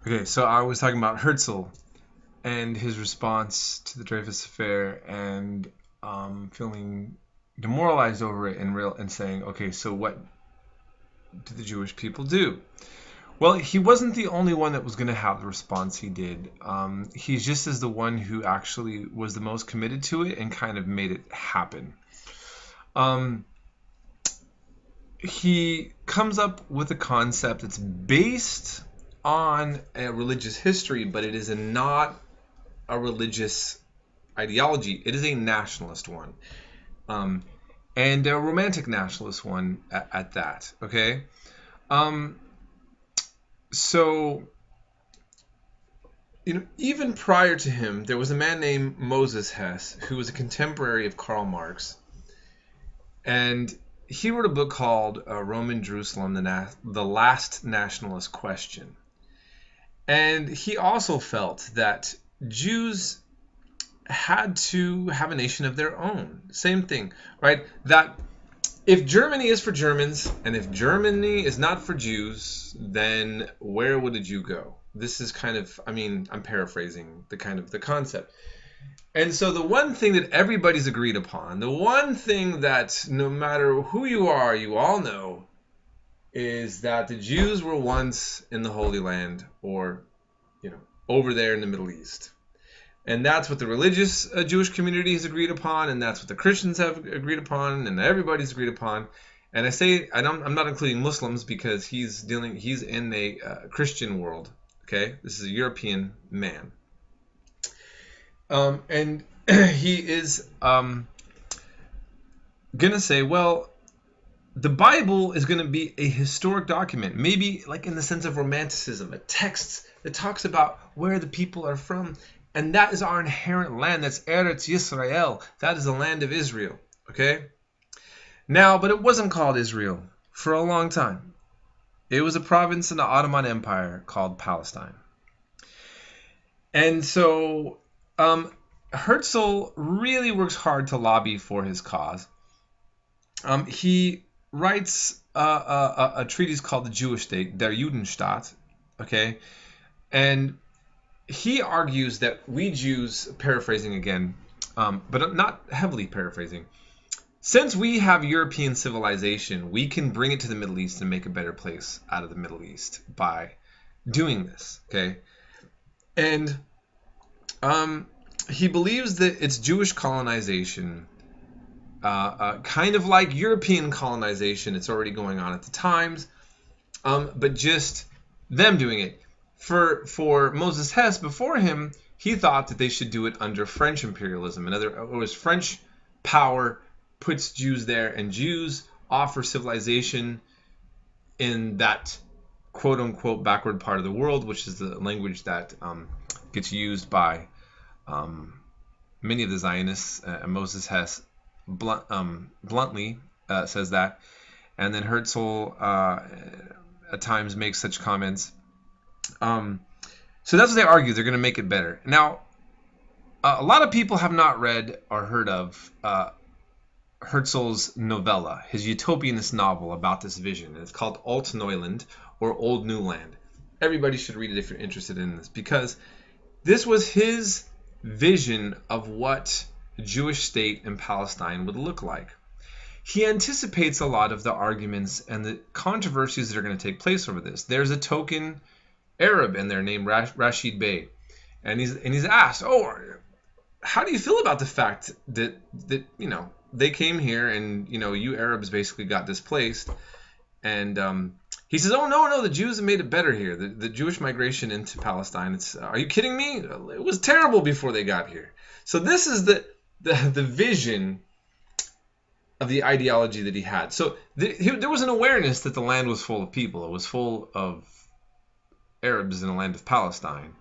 Okay, so I was talking about Herzl and his response to the Dreyfus affair, and feeling demoralized over it, and saying, okay, so what did the Jewish people do? Well, he wasn't the only one that was going to have the response he did. He's just as the one who actually was the most committed to it and kind of made it happen. Um, he comes up with a concept that's based on a religious history, but it is not a religious ideology. It is a nationalist one, um, and a romantic nationalist one at that. Okay, um, so even prior to him, there was a man named Moses Hess who was a contemporary of Karl Marx, and he wrote a book called Roman Jerusalem: the Last Nationalist Question. And he also felt that Jews had to have a nation of their own. Same thing, right? That if Germany is for Germans and if Germany is not for Jews, then where would a Jew go? This is kind of, I'm paraphrasing the concept. And so the one thing that everybody's agreed upon, the one thing that no matter who you are, you all know, is that the Jews were once in the Holy Land, or, over there in the Middle East. And that's what the religious Jewish community has agreed upon, and that's what the Christians have agreed upon, and everybody's agreed upon. And I'm not including Muslims because he's in a Christian world. Okay, this is a European man, and he is gonna say, well, the Bible is going to be a historic document, maybe like in the sense of romanticism, a text that talks about where the people are from. And that is our inherent land. That's Eretz Yisrael. That is the land of Israel. Okay? Now, but it wasn't called Israel for a long time. It was a province in the Ottoman Empire called Palestine. And so Herzl really works hard to lobby for his cause. He writes a treatise called the Jewish State, Der Judenstaat, okay? And he argues that we Jews, paraphrasing again, but not heavily paraphrasing, since we have European civilization, we can bring it to the Middle East and make a better place out of the Middle East by doing this, okay? And he believes that it's Jewish colonization, kind of like European colonization. It's already going on at the times, but just them doing it. For Moses Hess before him, he thought that they should do it under French imperialism. In other words, French power puts Jews there, and Jews offer civilization in that quote-unquote backward part of the world, which is the language that gets used by many of the Zionists. Moses Hess bluntly says that. And then Herzl at times makes such comments. So that's what they argue. They're going to make it better. Now, a lot of people have not read or heard of Herzl's novella, his utopianist novel about this vision. It's called Alt Neuland, or Old New Land. Everybody should read it if you're interested in this, because this was his vision of what the Jewish state in Palestine would look like. He anticipates a lot of the arguments and the controversies that are going to take place over this. There's a token Arab in there named Rashid Bey, and he's asked, "Oh, how do you feel about the fact that they came here and you Arabs basically got displaced?" And he says, "Oh no, the Jews have made it better here. The Jewish migration into Palestine. Are you kidding me? It was terrible before they got here." So this is the vision of the ideology that he had. So there was an awareness that the land was full of people. It was full of Arabs in the land of Palestine.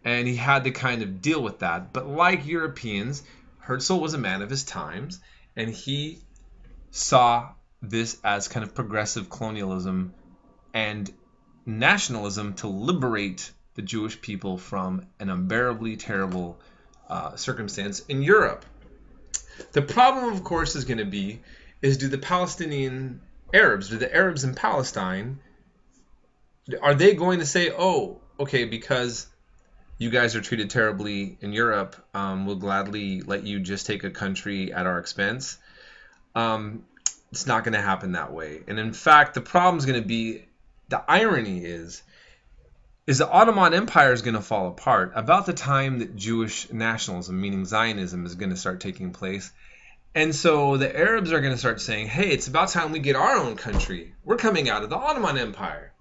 And he had to kind of deal with that. But like Europeans, Herzl was a man of his times, and he saw this as kind of progressive colonialism and nationalism to liberate the Jewish people from an unbearably terrible circumstance in Europe. The problem, of course, is going to be, do the Arabs in Palestine, are they going to say, "Oh, okay, because you guys are treated terribly in Europe, we'll gladly let you just take a country at our expense. It's not going to happen that way. And in fact, the problem is going to be, the irony is the Ottoman Empire is going to fall apart about the time that Jewish nationalism, meaning Zionism, is going to start taking place. And so the Arabs are going to start saying, hey, it's about time we get our own country. We're coming out of the Ottoman Empire.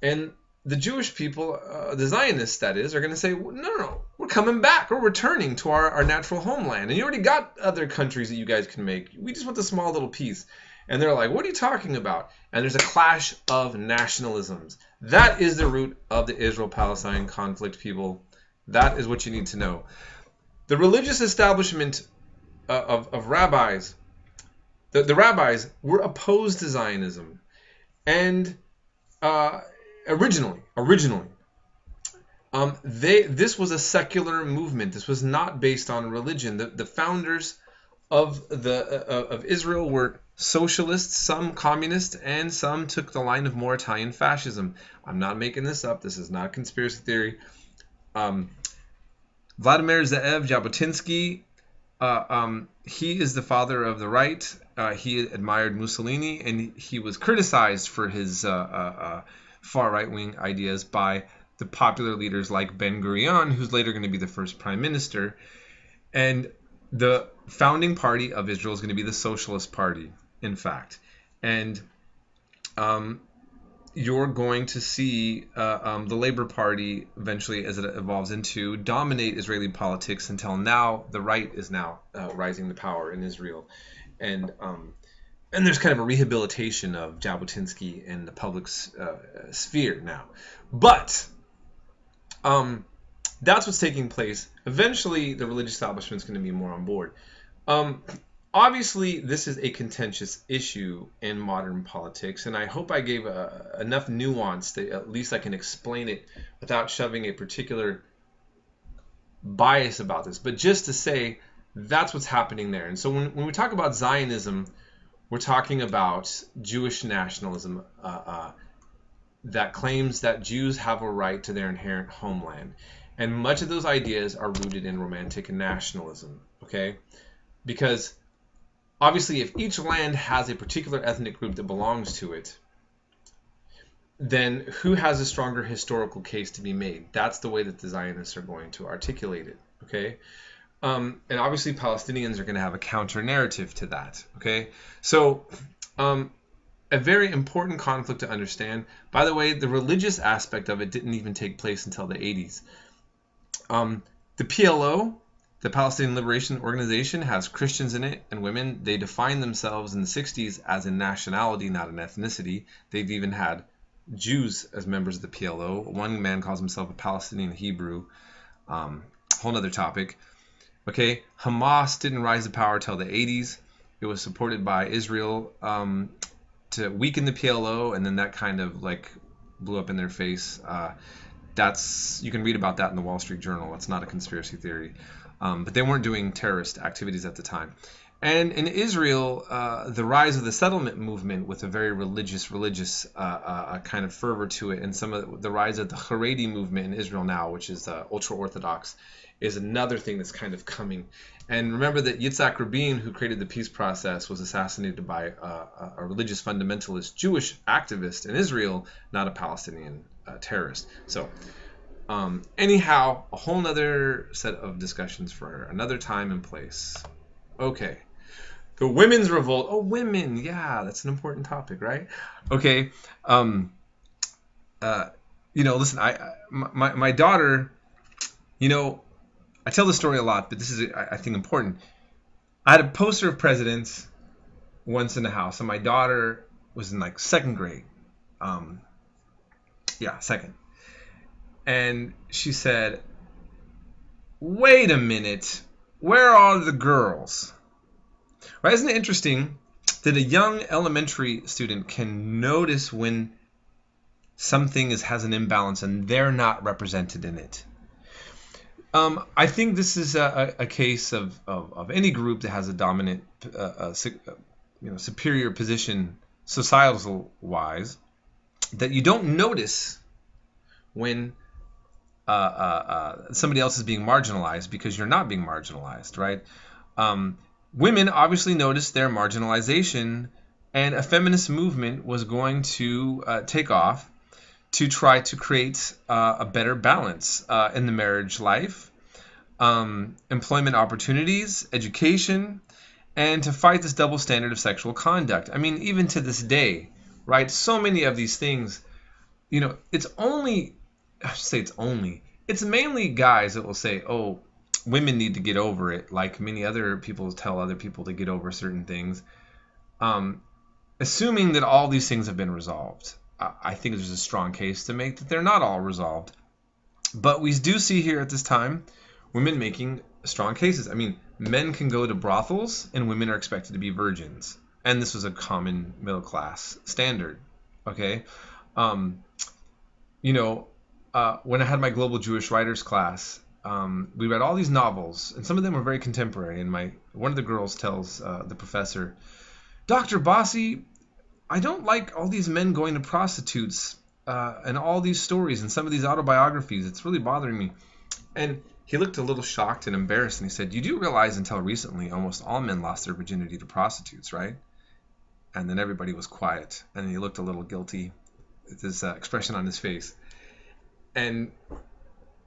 And the Jewish people, the Zionists, that is, are going to say, no, we're coming back. We're returning to our natural homeland. And you already got other countries that you guys can make. We just want the small little piece. And they're like, what are you talking about? And there's a clash of nationalisms. That is the root of the Israel-Palestine conflict, people. That is what you need to know. The religious establishment of rabbis, the rabbis were opposed to Zionism. And originally, this was a secular movement. This was not based on religion. The founders of Israel were socialists, some communists, and some took the line of more Italian fascism. I'm not making this up. This is not a conspiracy theory. Vladimir Zev Jabotinsky, he is the father of the right. He admired Mussolini, and he was criticized for his far right-wing ideas by the popular leaders like Ben Gurion, who's later going to be the first prime minister. And the founding party of Israel is going to be the Socialist Party, in fact. And you're going to see the Labor Party eventually, as it evolves into, dominate Israeli politics until now. The right is now rising to power in Israel. And there's kind of a rehabilitation of Jabotinsky in the public sphere now. But that's what's taking place. Eventually, the religious establishment is going to be more on board. Obviously, this is a contentious issue in modern politics, and I hope I gave enough nuance that at least I can explain it without shoving a particular bias about this. But just to say, that's what's happening there. And so when we talk about Zionism, we're talking about Jewish nationalism that claims that Jews have a right to their inherent homeland. And much of those ideas are rooted in romantic nationalism, okay? Because obviously, if each land has a particular ethnic group that belongs to it, then who has a stronger historical case to be made? That's the way that the Zionists are going to articulate it, okay? And obviously, Palestinians are going to have a counter-narrative to that, okay? So, a very important conflict to understand. By the way, the religious aspect of it didn't even take place until the 80s. The PLO, the Palestinian Liberation Organization, has Christians in it and women. They defined themselves in the 60s as a nationality, not an ethnicity. They've even had Jews as members of the PLO. One man calls himself a Palestinian Hebrew. Whole other topic. Okay, Hamas didn't rise to power till the 80s. It was supported by Israel to weaken the PLO, and then that kind of like blew up in their face. You can read about that in the Wall Street Journal. That's not a conspiracy theory. But they weren't doing terrorist activities at the time. And in Israel, the rise of the settlement movement with a very religious kind of fervor to it, and some of the rise of the Haredi movement in Israel now, which is ultra-Orthodox, is another thing that's kind of coming. And remember that Yitzhak Rabin, who created the peace process, was assassinated by a religious fundamentalist Jewish activist in Israel, not a Palestinian terrorist. So anyhow, a whole nother set of discussions for another time and place. Okay. The women's revolt. Oh, women. Yeah, that's an important topic, right? Okay. Listen, my daughter, I tell the story a lot, but this is, I think, important. I had a poster of presidents once in the house, and my daughter was in like second grade. Second. And she said, wait a minute, where are the girls? Right? Isn't it interesting that a young elementary student can notice when something has an imbalance and they're not represented in it? I think this is a case of any group that has a dominant, superior position societal-wise, that you don't notice when somebody else is being marginalized because you're not being marginalized, right? Women obviously noticed their marginalization, and a feminist movement was going to take off to try to create a better balance in the marriage life, employment opportunities, education, and to fight this double standard of sexual conduct. I mean, even to this day, right? So many of these things, it's mainly guys that will say, oh, women need to get over it, like many other people tell other people to get over certain things, assuming that all these things have been resolved. I think there's a strong case to make that they're not all resolved. But we do see here at this time women making strong cases. I mean, men can go to brothels and women are expected to be virgins. And this was a common middle class standard. Okay? When I had my global Jewish writers class, we read all these novels, and some of them were very contemporary. And one of the girls tells the professor, Dr. Bossi, I don't like all these men going to prostitutes and all these stories and some of these autobiographies. It's really bothering me. And he looked a little shocked and embarrassed, and he said, you do realize until recently almost all men lost their virginity to prostitutes, right? And then everybody was quiet, and he looked a little guilty with this expression on his face. And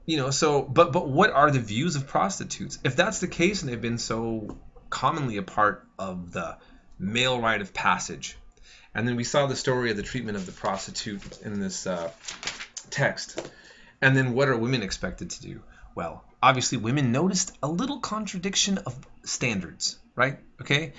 but what are the views of prostitutes? If that's the case, and they've been so commonly a part of the male rite of passage, and then we saw the story of the treatment of the prostitute in this text, and then what are women expected to do? Well, obviously women noticed a little contradiction of standards, right? Okay,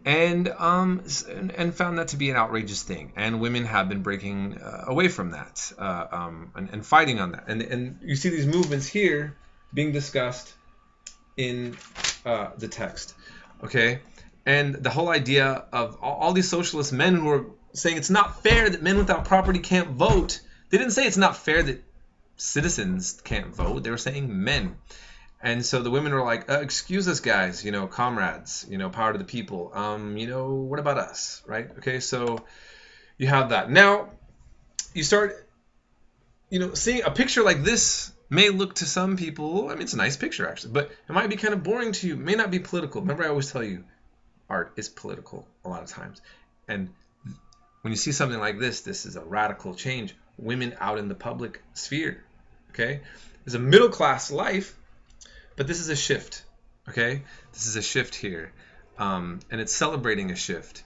and found that to be an outrageous thing, and women have been breaking away from that and fighting on that, and you see these movements here being discussed in the text, okay, and the whole idea of all these socialist men who are saying it's not fair that men without property can't vote. They didn't say it's not fair that citizens can't vote. They were saying men. And so the women were like, excuse us, guys, comrades, power to the people. What about us, right? Okay, so you have that. Now, you start, seeing a picture like this may look to some people, I mean, it's a nice picture, actually, but it might be kind of boring to you. It may not be political. Remember, I always tell you, art is political a lot of times. And when you see something like this is a radical change. Women out in the public sphere, okay? There's a middle-class life, but this is a shift, okay? This is a shift here, and it's celebrating a shift.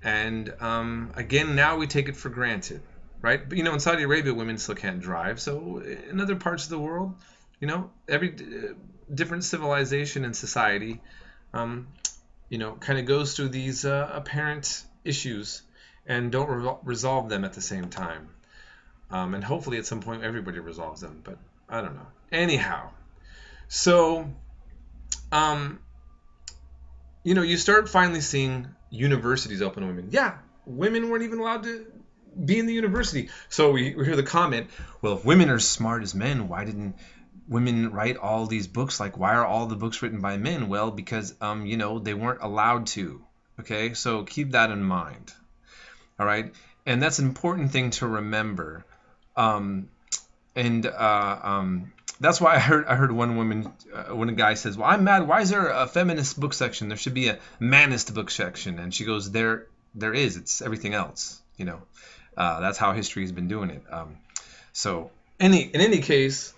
And again, now we take it for granted, right? But in Saudi Arabia, women still can't drive. So in other parts of the world, every different civilization and society, kind of goes through these apparent issues and don't resolve them at the same time. And hopefully at some point everybody resolves them, but I don't know. Anyhow. So, you start finally seeing universities open to women. Yeah, women weren't even allowed to be in the university. So we hear the comment, well, if women are as smart as men, why didn't women write all these books? Like, why are all the books written by men? Well, because, they weren't allowed to. Okay, so keep that in mind. All right, and that's an important thing to remember. That's why I heard one woman, when a guy says, well, I'm mad, why is there a feminist book section? There should be a manist book section. And she goes, there is, it's everything else, that's how history has been doing it. So in any case,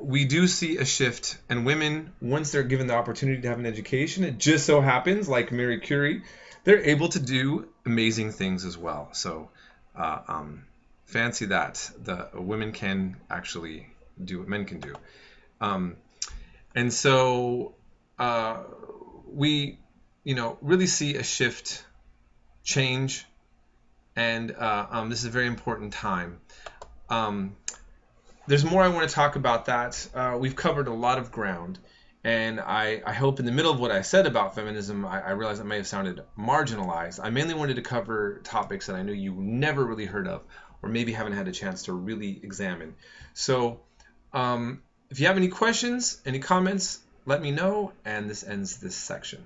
we do see a shift, and women, once they're given the opportunity to have an education, it just so happens, like Marie Curie, they're able to do amazing things as well. So, fancy that. The women can actually do what men can do. And so we, really see a shift, change, and this is a very important time. There's more I want to talk about that. We've covered a lot of ground, and I hope in the middle of what I said about feminism, I realized it may have sounded marginalized. I mainly wanted to cover topics that I knew you never really heard of, or maybe haven't had a chance to really examine. So if you have any questions, any comments, let me know, and this ends this section.